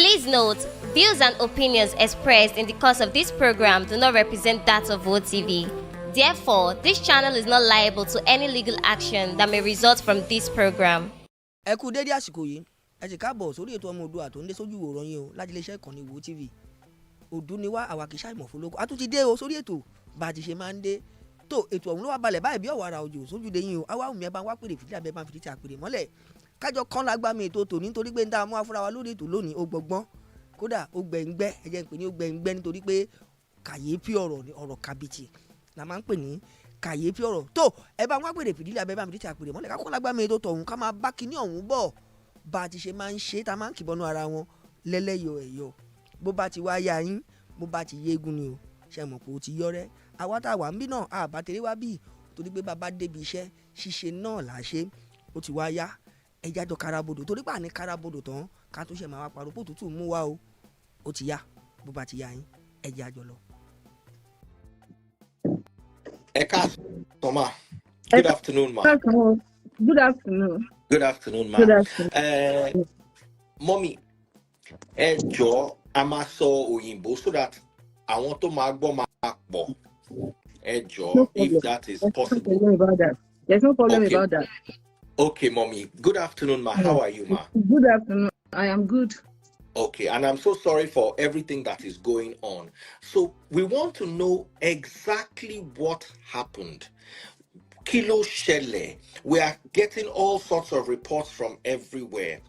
Please note, views and opinions expressed in the course of this program do not represent that of OTV. Therefore, this channel is not liable to any legal action that may result from this program. Ẹ kú dédé àsìkò yìí, ẹ sì káàbọ̀ sórí ètò ọmọ Oòduà tó ń dé sójú ìwòran yín o láti iléeṣẹ́ ìkànnì Wo TV. Òdu ni wá àwa kì í ṣàìmọ̀ fólókó. A tún ti dé o sórí ètò bá a ti ṣe máa ń dé. Tó ètò ọ̀hún ló wá balẹ̀ báyìí bí ọ̀wàrà òjò sójúde yín o. Àwa òmìnira bá wá pèrè fìdí abẹ́ bá ń fìdí tí a pèrè mọ́lẹ̀. Kájọ kan lágbá mi ètò tòní nítorí pé ń dá mú afúra wa lórí ètò lónìí ó gbọgbọ́n. Kódà ó gbẹ̀ngbẹ́ ẹ jẹ́ ń pè ní ó gbẹ̀ngbẹ́ nítorí pé kàyéfì ọ̀rọ̀ kàbìtì la máa ń pè ní kàyéfì ọ̀rọ̀. Tó ẹ bá wá pèrè fìdí abẹ́ bá ń fìdí tí a pèrè mọ́lẹ̀ ká kó lágbá mi ètò tọ̀hún ká máa bá kinní ọ̀hún bọ̀ bá a ti ṣe máa ń ṣe tá a máa ń kìbọnú ara wọn lẹ́lẹ́yọ̀ ẹ̀yọ̀ bó bá ti wá yá yín bó bá ti yégun ni o ṣe mọ̀ pé o ti yọrẹ́ àwa tá a wà ń bí náà àbá tèrè wá bí torí pé bàbá débi iṣẹ́ ṣíṣe náà là á ṣe ó ti wá yá ẹja jọ karabodò torí pé àní karabodò tán ká tó ṣe máa wá parọ́ pò tútù mú wá o ó ti yá bó bá ti yá yín ẹja jọ lọ. Ẹ káàsán ma. Good afternoon ma. Good afternoon. Good afternoon ma. Good afternoon. Mommy, ẹ jọ̀ọ́ a máa sọ òyìnbó so that àwọn tó máa gbọ́ máa pọ̀. Ẹ jọ̀ọ́ if that is possible. There's no problem Okay. about that. Okay, mommy. Good afternoon ma. How are you ma? Good afternoon. I am good. Okay, and I'm so sorry for everything that is going on. So we want to know exactly what happened. Kilo Shele. We are getting all sorts of reports from everywhere.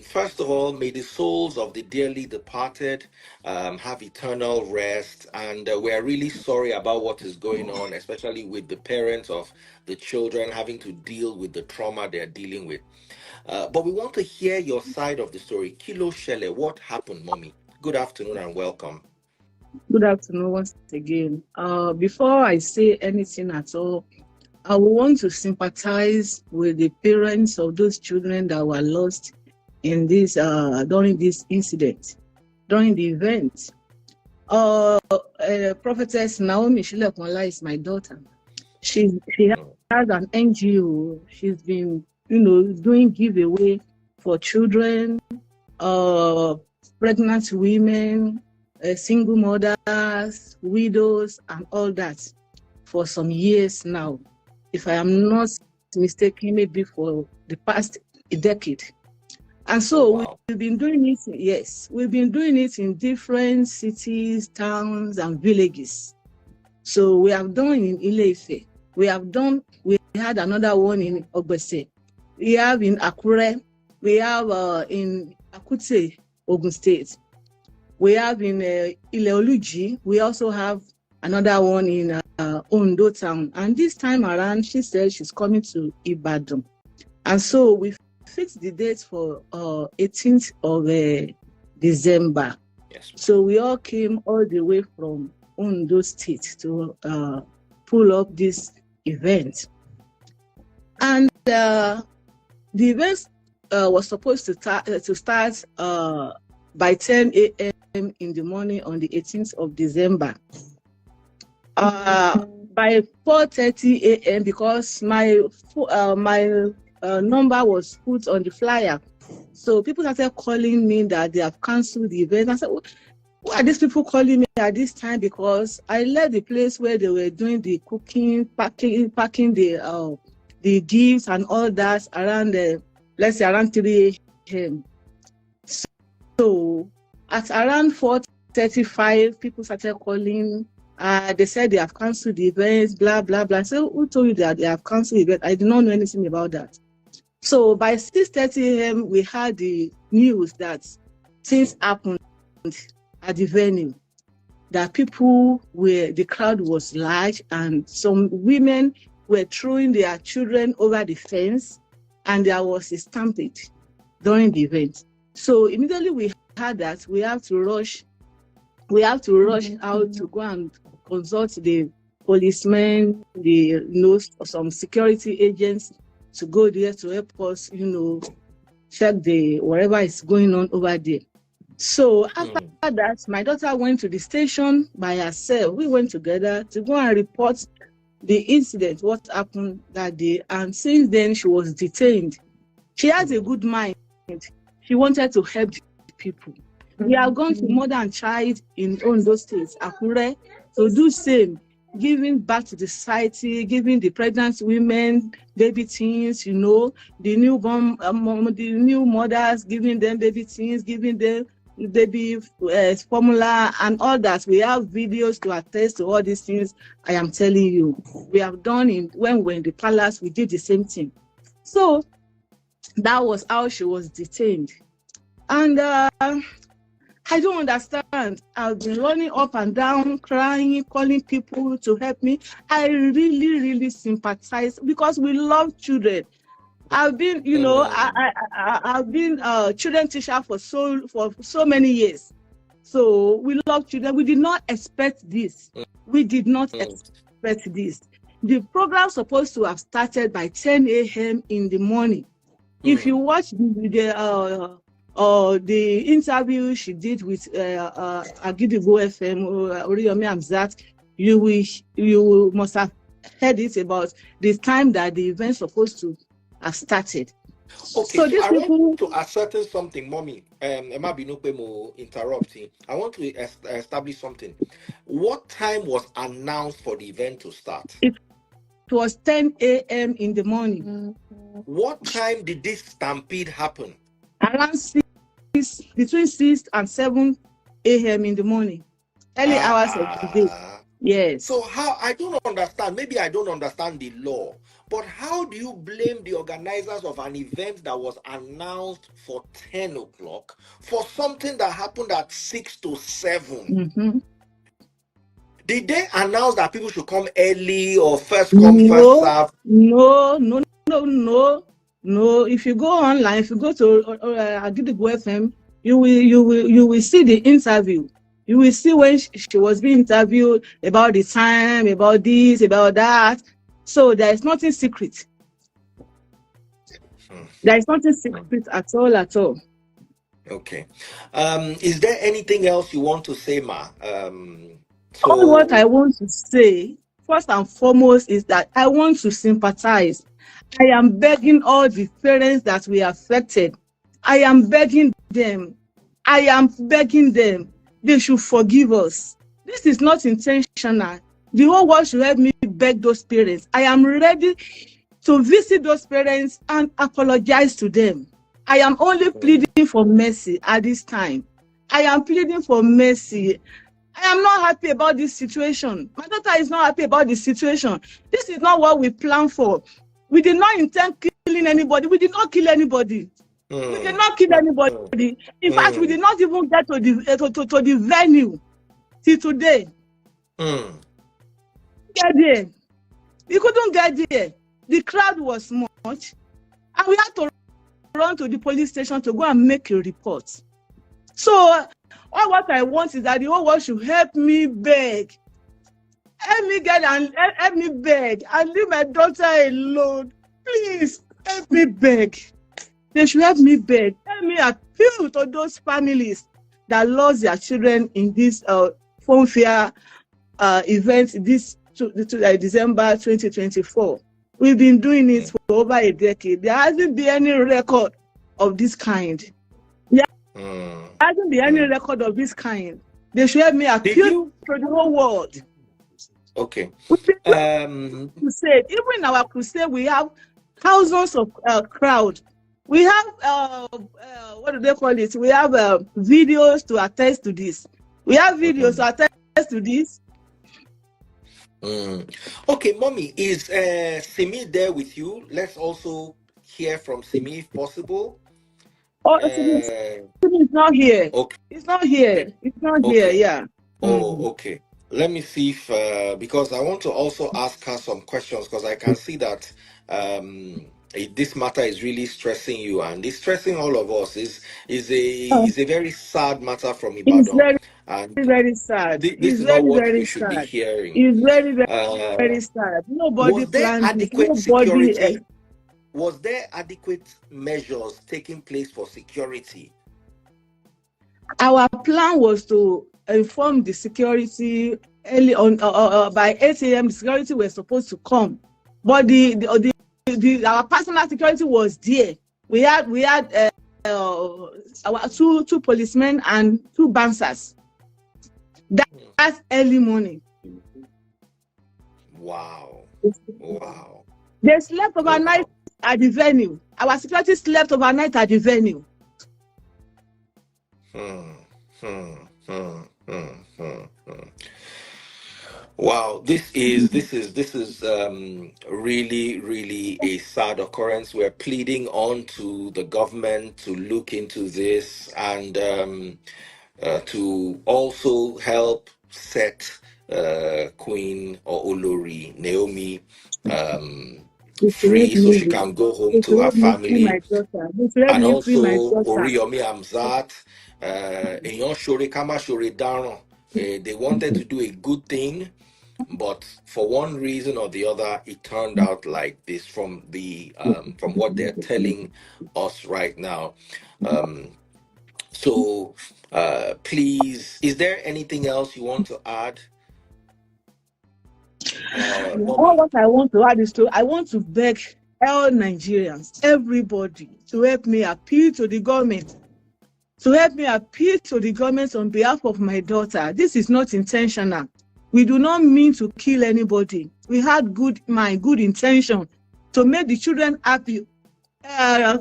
First of all, may the souls of the dearly departed have eternal rest. And we are really sorry about what is going on, especially with the parents of the children having to deal with the trauma they're dealing with. But we want to hear your side of the story. Kilo Shele, what happened, Mommy? Good afternoon and welcome. Good afternoon once again. Before I say anything at all, I want to sympathize with the parents of those children that were lost in this during this incident, during the event. Prophetess Naomi is my daughter. She has an NGO. She's been, doing giveaway for children, pregnant women, single mothers, widows, and all that for some years now. If I am not mistaken, maybe for the past decade. And so Wow. we've been doing it, yes, we've been doing it in different cities, towns, and villages. So we have done in Ile-Ife. We had another one in Ogbese. We have in Akure. We have in Akute, Ogun State. We have in Ile-Oluji. We also have another one in Ondo town. And this time around, she said she's coming to Ibadan. And so we fixed the date for 18th of December. Yes. So we all came all the way from Ondo State to pull up this event. And the event was supposed to start by 10 a.m. in the morning on the 18th of December. By 4:30 a.m. because my number was put on the flyer, so people started calling me that they have cancelled the event. I said, why are these people calling me at this time? Because I left the place where they were doing the cooking, packing the gifts and all that around let's say around 3 a.m. So at around 4:35, people started calling. They said they have cancelled the event, blah, blah, blah. So who told you that they have cancelled the event? I did not know anything about that. So by 6:30 a.m., we had the news that things happened at the venue, that the crowd was large and some women were throwing their children over the fence and there was a stampede during the event. So immediately we heard that we have to rush out to go and consult the policemen, some security agents to go there to help us, check whatever is going on over there. So after that, my daughter went to the station by herself. We went together to go and report the incident, what happened that day. And since then, she was detained. She has a good mind. She wanted to help the people. We have gone to Mother and Child in Ondo State, Akure, to do same, giving back to the society, giving the pregnant women, baby teens, the newborn, the new mothers, giving them baby teens, giving them baby formula and all that. We have videos to attest to all these things. I am telling you, we have done when we were in the palace, we did the same thing. So that was how she was detained. And I don't understand. I've been running up and down, crying, calling people to help me. I really, really sympathize because we love children. I've been, I've been a children teacher for so many years. So we love children. We did not expect this. We did not expect this. The program was supposed to have started by 10 a.m. in the morning. If you watch the interview she did with Agidigbo FM, Oriyomi Amzat, you must have heard it about the time that the event supposed to have started. Okay, so I want to ascertain something, Mommy. Emma Binopemo interrupting. I want to establish something. What time was announced for the event to start? It was 10 a.m. in the morning. What time did this stampede happen? Around between 6 and 7 a.m. in the morning. Early hours of the day. Yes. So how, I don't understand, maybe I don't understand the law, but how do you blame the organizers of an event that was announced for 10 o'clock for something that happened at 6 to 7? Mm-hmm. Did they announce that people should come early or first come, first serve? No. If you go online, if you go to Agidigbo FM, you will see the interview. You will see when she was being interviewed about the time, about this, about that. So there is nothing secret. There is nothing secret at all. Okay. Is there anything else you want to say, Ma? All what I want to say, first and foremost, is that I want to sympathize. I am begging all the parents that were affected. I am begging them. They should forgive us. This is not intentional. The whole world should help me beg those parents. I am ready to visit those parents and apologize to them. I am only pleading for mercy at this time. I am pleading for mercy. I am not happy about this situation. My daughter is not happy about this situation. This is not what we planned for. We did not intend killing anybody. We did not kill anybody. We did not kill anybody. In fact, we did not even get to the venue till today. Get there. We couldn't get there. The crowd was much, and we had to run to the police station to go and make a report. So, all what I want is that the whole world should help me beg. Help me beg and leave my daughter alone. Please, help me beg. They should help me beg. Help me appeal to those families that lost their children in this phone fair event December 2024. We've been doing it for over a decade. There hasn't been any record of this kind. There hasn't been any record of this kind. They should help me appeal to the whole world. Okay. Crusade. Even in our crusade, we have thousands of crowd. We have what do they call it? We have videos to attest to this. We have videos to attest to this. Okay, Mommy, is Simi there with you? Let's also hear from Simi if possible. Simi is not here. Okay. It's not here. It's not here, yeah. Oh, okay. Let me see if, because I want to also ask her some questions, because I can see that this matter is really stressing you, and it's stressing all of us. Is a very sad matter from Ibadan. It's very sad. This is not what we should be hearing. It's very sad. Nobody planned it. Was there adequate measures taking place for security? Our plan was to inform the security early on. By 8 a.m., the security were supposed to come, but our personal security was there. We had our two policemen and 2 bouncers. That's early morning. Wow. Wow. They slept overnight at the venue. Our security slept overnight at the venue. Wow, this is really a sad occurrence. We're pleading on to the government to look into this and to also help set Queen or Olori Naomi free so she can go home to her family. And also Oriyomi Amzat, Eyan Shore Kama Shore Daron. They wanted to do a good thing, but for one reason or the other, it turned out like this from what they're telling us right now. So please, is there anything else you want to add? What I want to add is I want to beg all Nigerians, everybody, to help me appeal to the government. To help me appeal to the government on behalf of my daughter. This is not intentional. We do not mean to kill anybody. We had good mind, good intention to make the children happy.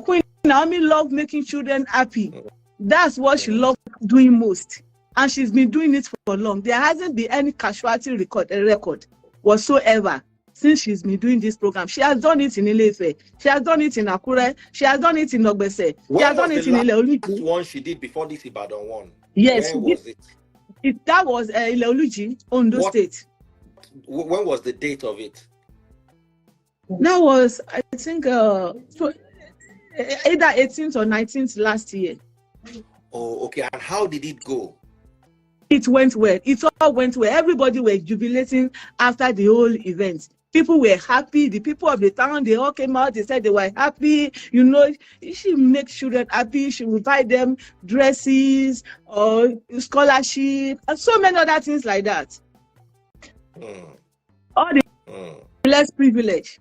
Queen Naomi loved making children happy. That's what she loved doing most. And she's been doing it for long. There hasn't been any casualty record whatsoever since she's been doing this program. She has done it in Ile-Ife. She has done it in Akure. She has done it in Ogbese. She has done it in Ile-Oluji. That's one she did before this Ibadan one. Yes. Where was it? That was Ile-Oluji, Ondo State. When was the date of it? That was, I think, either 18th or 19th last year. Oh, okay. And how did it go? It went well. It all went well. Everybody were jubilating after the whole event. People were happy. The people of the town, they all came out. They said they were happy. You know, she makes children happy. She will buy them dresses or scholarship and so many other things like that. All the less privilege.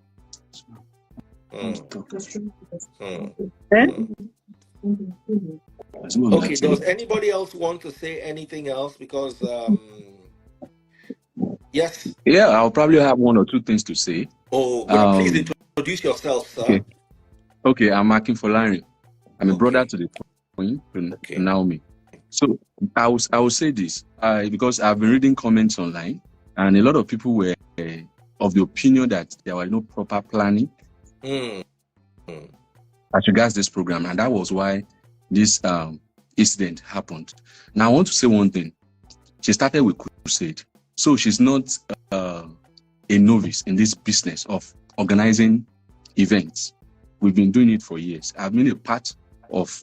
Okay, does anybody else want to say anything else? Because yes. Yeah, I'll probably have 1 or 2 things to say. Oh, please introduce yourself, sir. Okay, I'm Akin Folari. I'm a brother to the Queen, Naomi. So I will say this because I've been reading comments online, and a lot of people were of the opinion that there was no proper planning as regards this program, and that was why this incident happened. Now, I want to say one thing. She started with crusade, so she's not a novice in this business of organizing events. We've been doing it for years. I've been a part of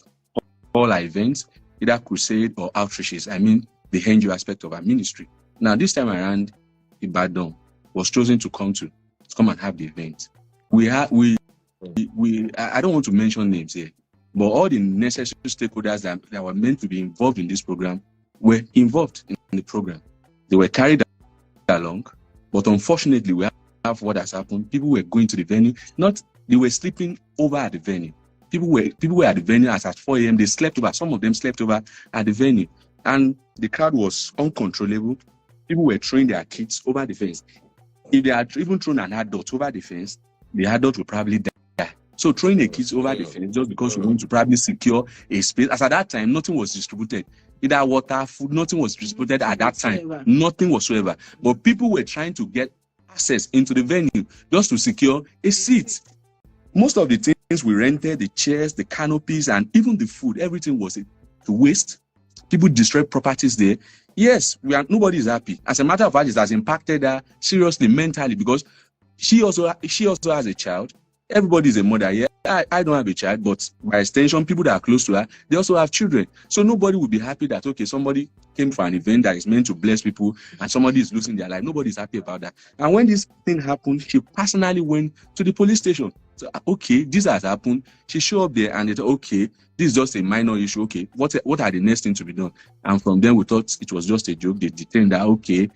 all our events, either crusade or outreaches. I mean, the NGO aspect of our ministry. Now, this time around, Ibadan was chosen to come and have the event. I don't want to mention names here, but all the necessary stakeholders that were meant to be involved in this program were involved in the program. They were carried along, but unfortunately, we have what has happened. People were going to the venue, they were sleeping over at the venue. People were at the venue as at 4 a.m. They slept over. Some of them slept over at the venue, and the crowd was uncontrollable. People were throwing their kids over the fence. If they had even thrown an adult over the fence, the adult would probably die. So throwing the kids over the fence just because we want to probably secure a space. As at that time, nothing was distributed. Either water, food, nothing was distributed at that time. Nothing whatsoever. But people were trying to get access into the venue just to secure a seat. Most of the things we rented, the chairs, the canopies, and even the food, everything was to waste. People destroyed properties there. Yes, nobody is happy. As a matter of fact, it has impacted her seriously mentally because she also has a child. Everybody is a mother. Yeah, I don't have a child, but by extension, people that are close to her, they also have children. So nobody would be happy that, okay, somebody came for an event that is meant to bless people and somebody is losing their life. Nobody is happy about that. And when this thing happened, she personally went to the police station. So, okay, this has happened. She showed up there and they thought, okay, this is just a minor issue. Okay, what are the next things to be done? And from then we thought it was just a joke. They detained that, okay,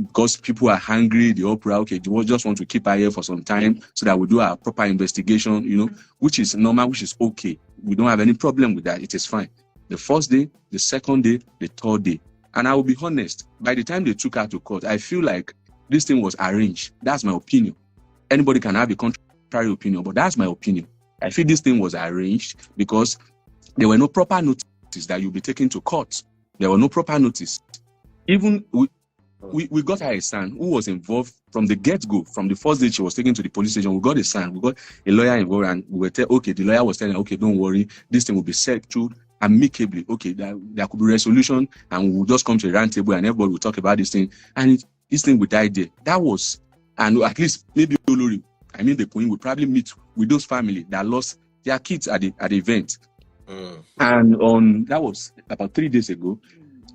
because people are hungry, the opera, okay, they just want to keep her here for some time so that we do a proper investigation, which is normal, which is okay. We don't have any problem with that. It is fine. The first day, the second day, the third day. And I will be honest, by the time they took her to court, I feel like this thing was arranged. That's my opinion. Anybody can have a contrary opinion, but that's my opinion. I feel this thing was arranged because there were no proper notice that you'll be taken to court. There were no proper notice. Even we got her a son who was involved from the get-go. From the first day she was taken to the police station, we got a son, we got a lawyer involved, and we were okay, the lawyer was telling her, okay, don't worry, this thing will be settled amicably. Okay, there could be resolution, and we'll just come to a round table and everybody will talk about this thing, and this thing will die there. That was, and at least maybe Olori, I mean the Queen, will probably meet with those family that lost their kids at the event. And that was about 3 days ago,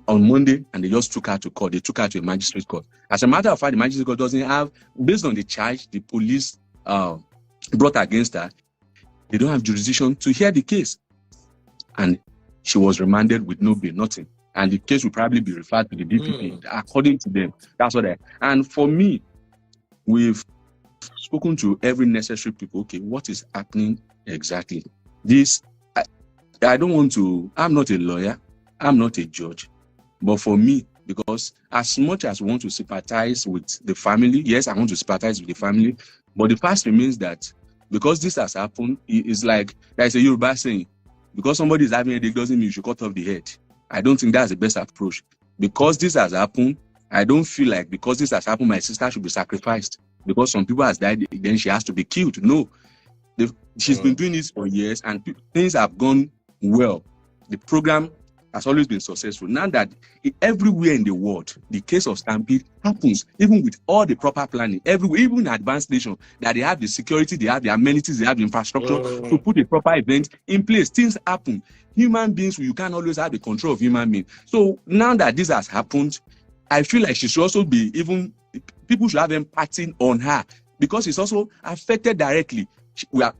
on Monday, and they just took her to court. They took her to a magistrate court. As a matter of fact, the magistrate court doesn't have, based on the charge the police brought against her, they don't have jurisdiction to hear the case. And she was remanded with no bail, nothing. And the case will probably be referred to the DPP, according to them. That's what and for me, we've spoken to every necessary people. Okay, what is happening exactly? This, I don't want to, I'm not a lawyer, I'm not a judge. But for me, because as much as we want to sympathize with the family, yes, I want to sympathize with the family, but the fact remains that because this has happened, it's like, there's a Yoruba saying, because somebody is having a headache doesn't mean you should cut off the head. I don't think that's the best approach. Because this has happened, I don't feel like because this has happened, my sister should be sacrificed. Because some people has died, then she has to be killed. No. She's been doing this for years and things have gone well. The program has always been successful. Now that everywhere in the world, the case of stampede happens, even with all the proper planning, everywhere, even in advanced nations, that they have the security, they have the amenities, they have the infrastructure to put a proper event in place. Things happen. Human beings, you can't always have the control of human beings. So now that this has happened, I feel like she should also be, even people should have empathy on her because it's also affected directly.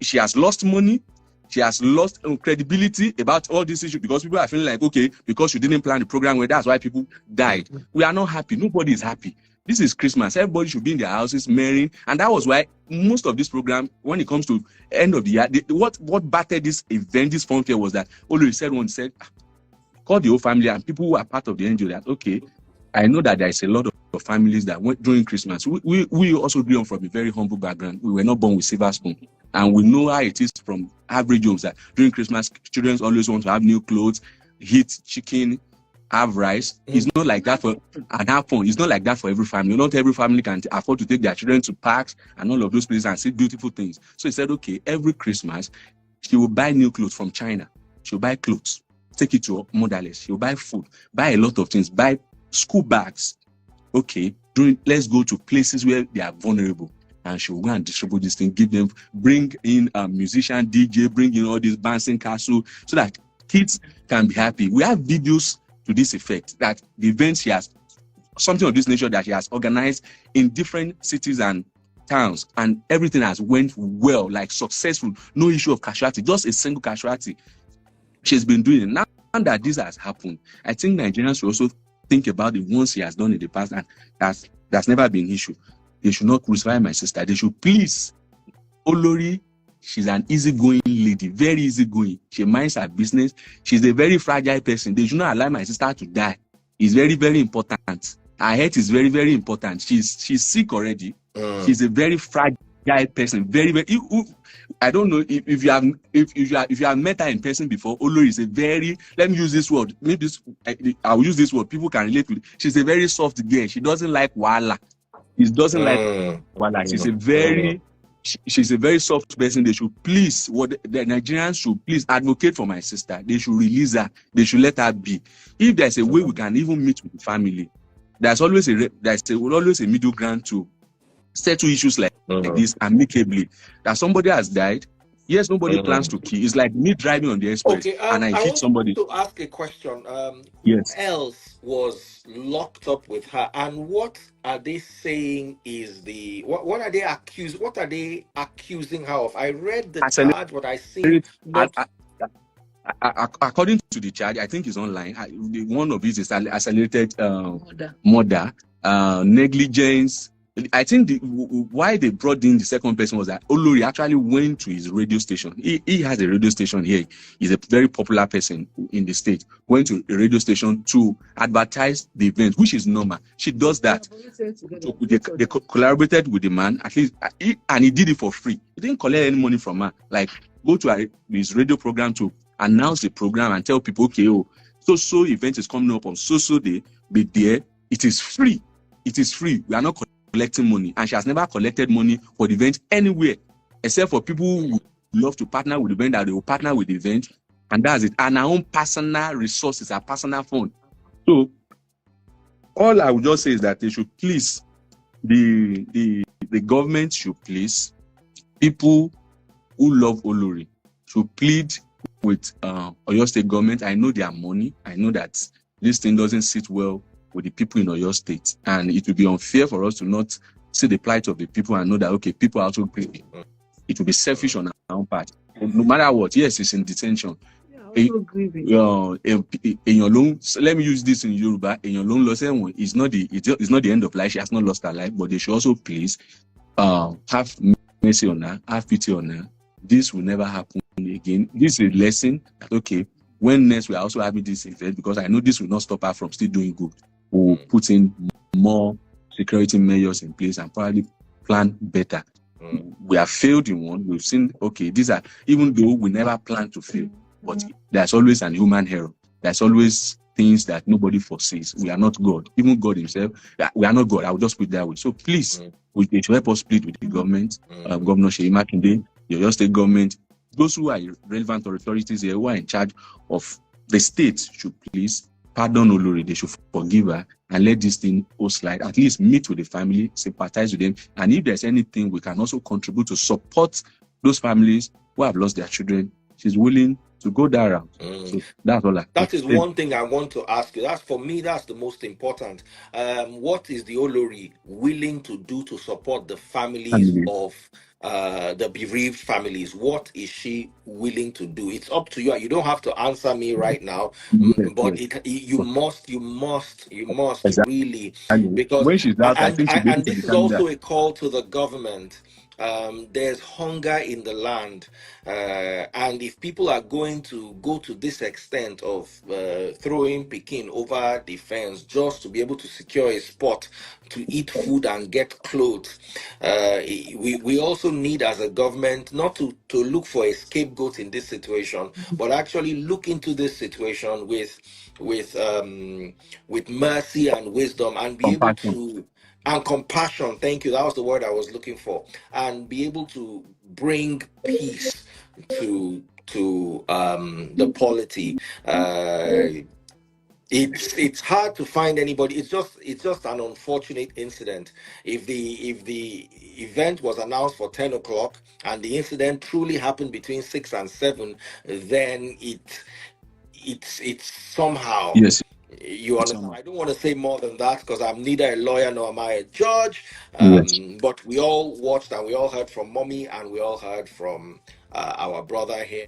She has lost money. She has lost credibility about all these issues because people are feeling like, okay, because you didn't plan the program, well, that's why people died. We are not happy. Nobody is happy. This is Christmas. Everybody should be in their houses marrying. And that was why most of this program, when it comes to end of the year, what battered this event, this fun fair was that Olori said, call the whole family and people who are part of the NGO that, okay, I know that there is a lot of families that went during Christmas. We also grew up from a very humble background. We were not born with silver spoon. And we know how it is from average homes that during Christmas, children always want to have new clothes, eat chicken, have rice. It's not like that and have fun. It's not like that for every family. Not every family can afford to take their children to parks and all of those places and see beautiful things. So he said, okay, every Christmas, she will buy new clothes from China. She'll buy clothes, take it to motherless. She'll buy food, buy a lot of things, buy school bags. Okay, let's go to places where they are vulnerable. And she will go and distribute this thing, bring in a musician, DJ, bring in all this bouncing castle so that kids can be happy. We have videos to this effect that the events she has, something of this nature that she has organized in different cities and towns, and everything has went well, like successful, no issue of casualty, just a single casualty. She's been doing it. Now that this has happened, I think Nigerians should also think about the ones she has done in the past, and that's never been an issue. They should not crucify my sister. They should please. Olori, she's an easygoing lady, very easygoing. She minds her business. She's a very fragile person. They should not allow my sister to die. It's very, very important. Her health is very, very important. She's sick already. She's a very fragile person. Very, very. I don't know if you have met her in person before. Olori is a very, let me use this word. Maybe I'll use this word. People can relate with it. She's a very soft girl. She doesn't like wala. She doesn't like wala. She's a very soft person. They should please, the Nigerians should please advocate for my sister. They should release her. They should let her be. If there's a way we can even meet with the family, there's always a middle ground to settle issues like this amicably. That somebody has died. Yes, nobody plans to kill. It's like me driving on the express and I hit somebody. To ask a question. Yes. Who else was locked up with her, and what are they saying is what are they accused? What are they accusing her of? I read the charge, but I see. According to the charge, I think it's online. One of these is accelerated murder, negligence, I think why they brought in the second person was that Olori actually went to his radio station. He has a radio station here. He's a very popular person in the state. Went to a radio station to advertise the event, which is normal. She does that. So they collaborated with the man, at least, and he did it for free. He didn't collect any money from her. Like, go to his radio program to announce the program and tell people, okay, so event is coming up on so day, be there. It is free. It is free. We are not collecting money, and she has never collected money for the event anywhere, except for people who love to partner with the event, that they will partner with the event, and that's it. And our own personal resources, our personal fund. So all I would just say is that they should please, the government should please, people who love Olori should plead with Oyo State government. I know their money. I know that this thing doesn't sit well with the people in Oyo State, and it would be unfair for us to not see the plight of the people and know that, okay, people are also greedy. It would be selfish on our own part. No matter what, yes, it's in detention. Also Let me use this in Yoruba. It's not the end of life. She has not lost her life, but they should also please have mercy on her, have pity on her. This will never happen again. This is a lesson that, okay, when next we are also having this event, because I know this will not stop her from still doing good. We'll put in more security measures in place and probably plan better. We have failed in one. We've seen, okay, these are, even though we never plan to fail, but there's always an human error. There's always things that nobody foresees. We are not God. Even God himself, we are not God. I will just put it that way. So please, they should help us plead with the government, Governor Seyi Makinde, the Oyo State government, those who are relevant authorities here, who are in charge of the state, should please pardon Olori. They should forgive her and let this thing go slide. At least meet with the family, sympathize with them, and if there's anything we can also contribute to support those families who have lost their children, she's willing to go that route. So that's all. That is one thing I want to ask you. That's, for me, that's the most important. What is the Olori willing to do to support the families of the bereaved families? What is she willing to do? It's up to you. You don't have to answer me right now, but you must really, because when she's out, and this is also a call to the government. There's hunger in the land, and if people are going to go to this extent of throwing Pekin over the fence just to be able to secure a spot to eat food and get clothes, we also need, as a government, not to look for a scapegoat in this situation, but actually look into this situation with mercy and wisdom, and be able to, and compassion, thank you, that was the word I was looking for, and be able to bring peace to the polity. It's hard to find anybody. It's just an unfortunate incident. If the event was announced for 10 o'clock and the incident truly happened between 6 and 7, then it's somehow, yes, you understand. I don't want to say more than that, because I'm neither a lawyer nor am I a judge. But we all watched and we all heard from Mommy, and we all heard from our brother here.